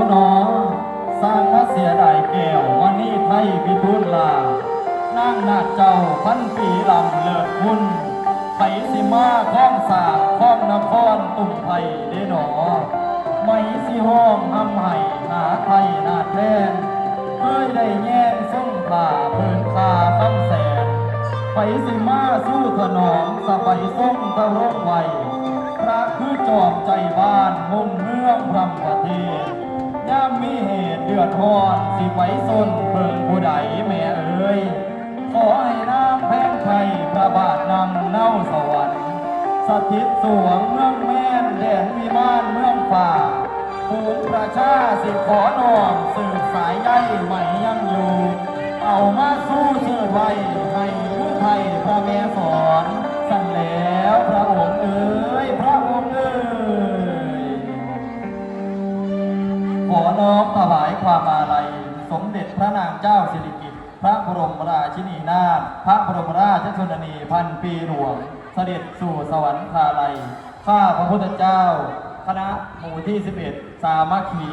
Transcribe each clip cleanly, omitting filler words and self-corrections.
หนอสร้างมาเสียดายแก้ววันนี้ไทยพิบูลลานางนาคเจ้าพันปีลำเลิศคุณไปสิมาข้องสากข้องนครตุ่มไทยได้หนอไม่สิห้องทำให้หาไทยนาแทนเคยได้แย่งส่งผ่าเพิ่นคาคำแสนไปสิมาสู้ถนอมสบายส่งทะร่งไวพระคือจอมใจบ้านมุ่งเมืองพรำประเทศย่ามมีเหตุเดือดร้อนสิไว้ส้นเพิ่งผู้ใดแม่เอ๋ยขอให้น้ำแพงไทยพระบาทนำเน่าสวรรค์สถิตสวงเมืองแม่นแดนวิมานเมืองฝ่าฝูงประชาสิขอน้อมสืบสายใยใหม่ยังอยู่เอามาสู้เชิดไว้ให้ผู้ไทยพระแม่สอนสั่นแล้วพระองค์เอ๋ยพระองค์เอ๋ยขอน้อมถวายความอาลัยสมเด็จพระนางเจ้าสิริกิติ์พระบรมราชินีนาถพระบรมราชชนนีพันปีหลวงเสด็จสู่สวรรคาลัยข้าพระพุทธเจ้าคณะหมู่ที่ 11 สามัคคี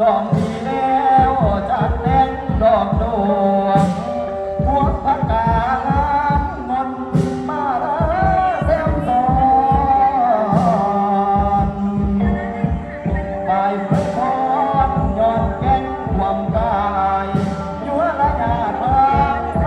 ดอกดีแล้วจัดแต่งดอกดวงพวกพักกาลานมนมาลาแซมซอนไปเพื่อพรย้อนแก่นความกายยัวละยาทางท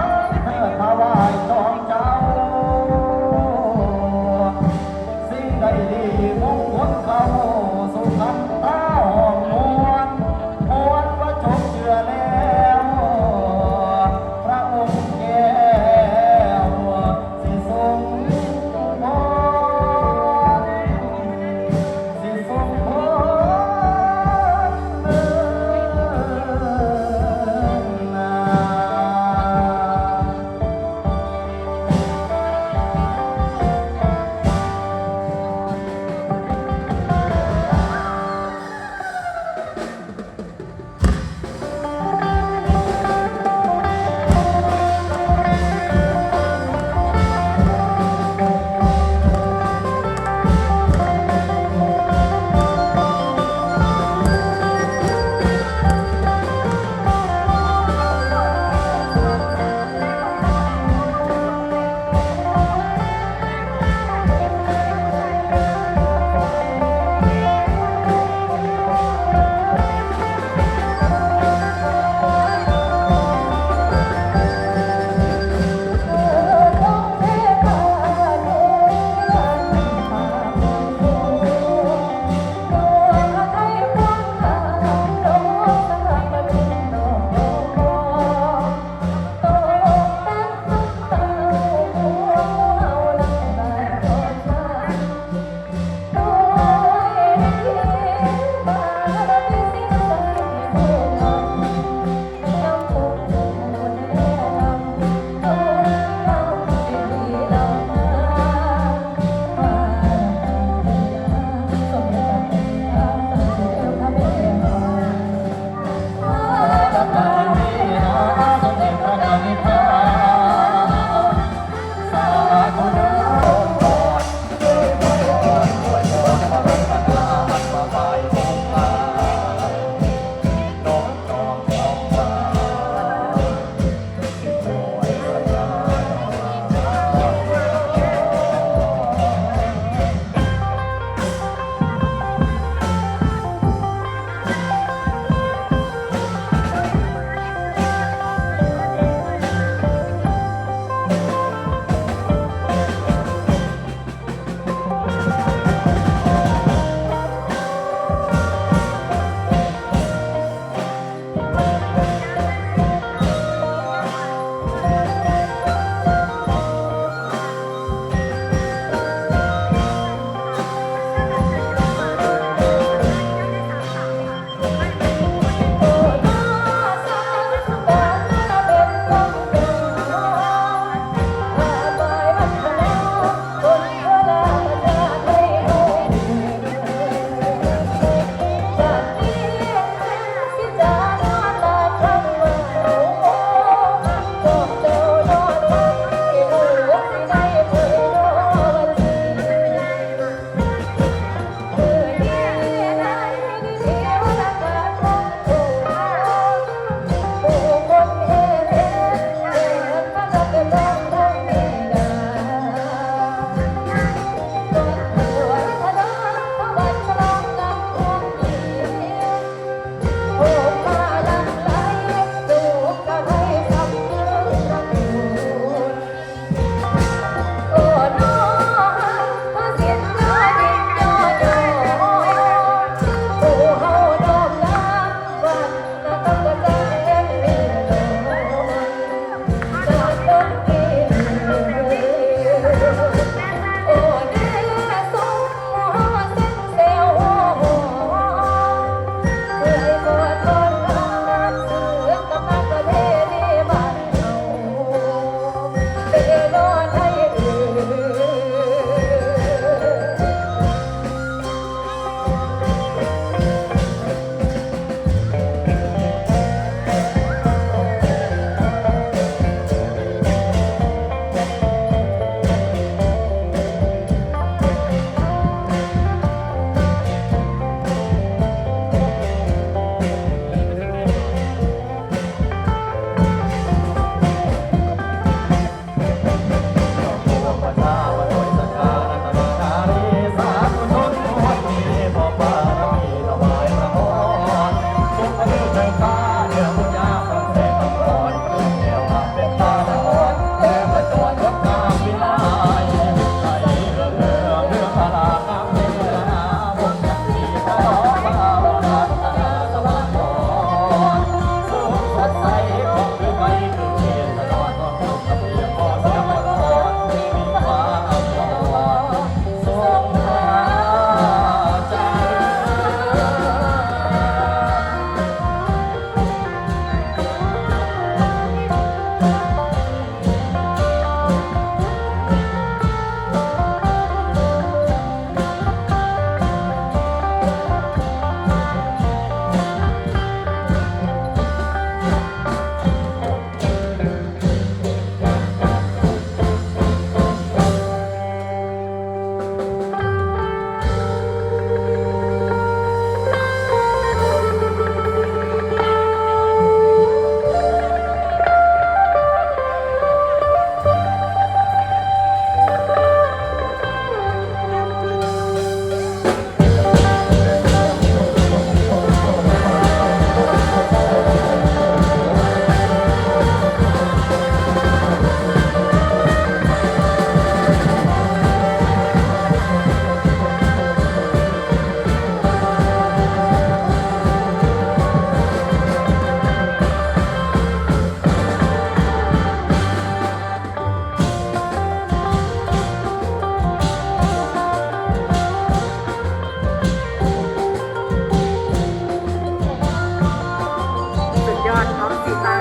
สีตา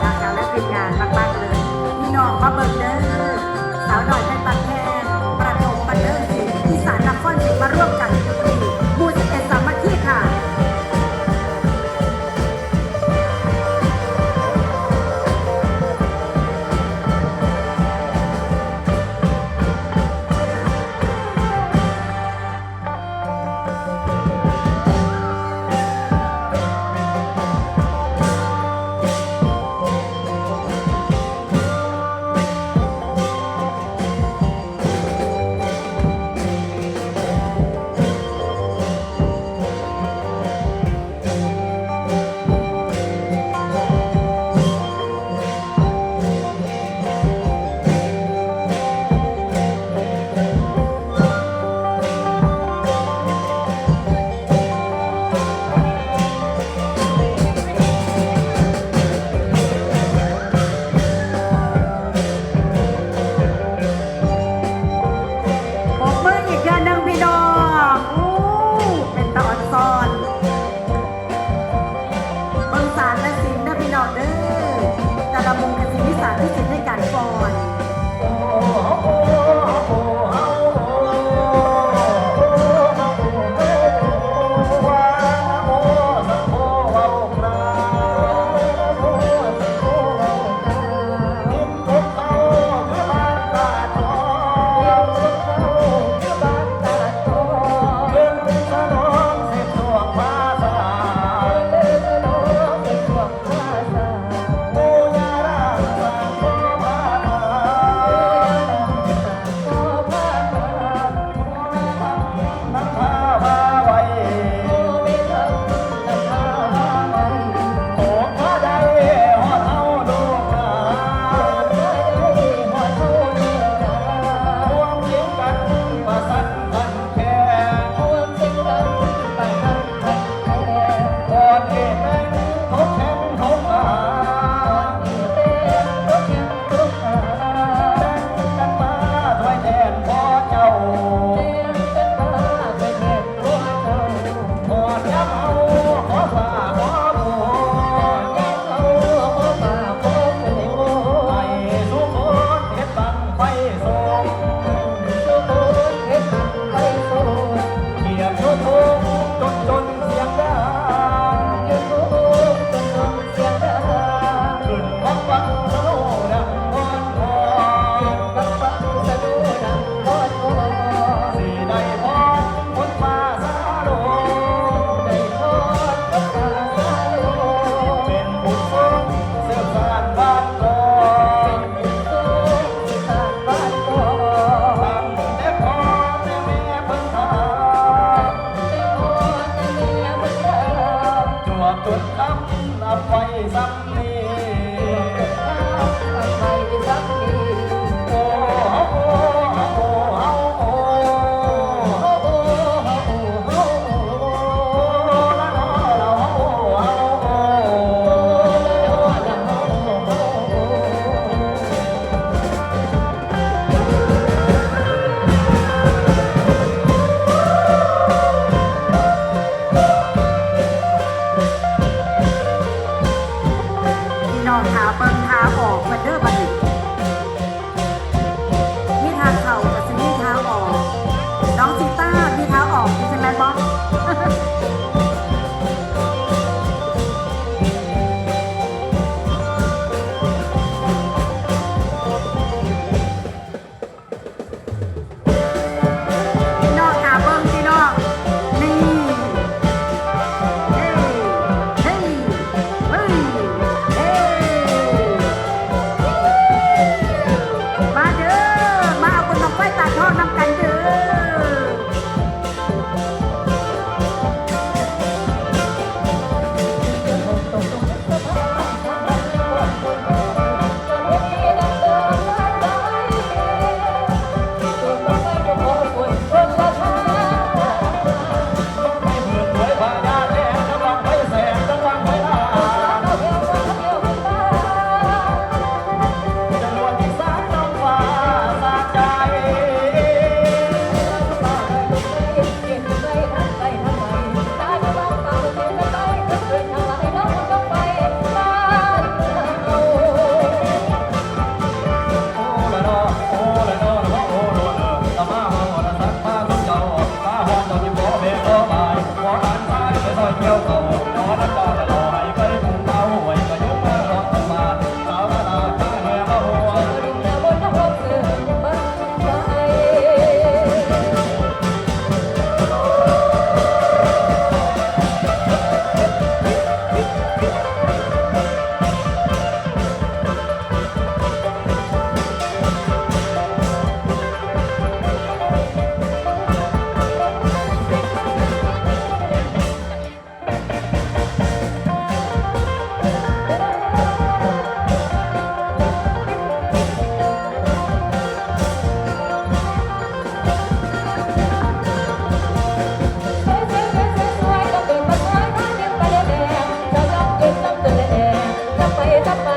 นะคะและทีมงานมากๆเลยพี่น้องมาเบิ่งเด้อสาวหน่อยเป็นตัดแทนประถมบันเทิงศิลป์อีสานนครศรีมาร่วมกันที่หมู่11สามัคคีค่ะ ผมเมื่ออีกเดือนหนึ่งพี่น้องอู้เป็นตอนซ้อนเบิ่งสารและศิลป์นะพี่น้องเด้อแต่ละมุมกับศิลป์วิสาที่ศิลป์ในการฟ้อน เ ไปกับไป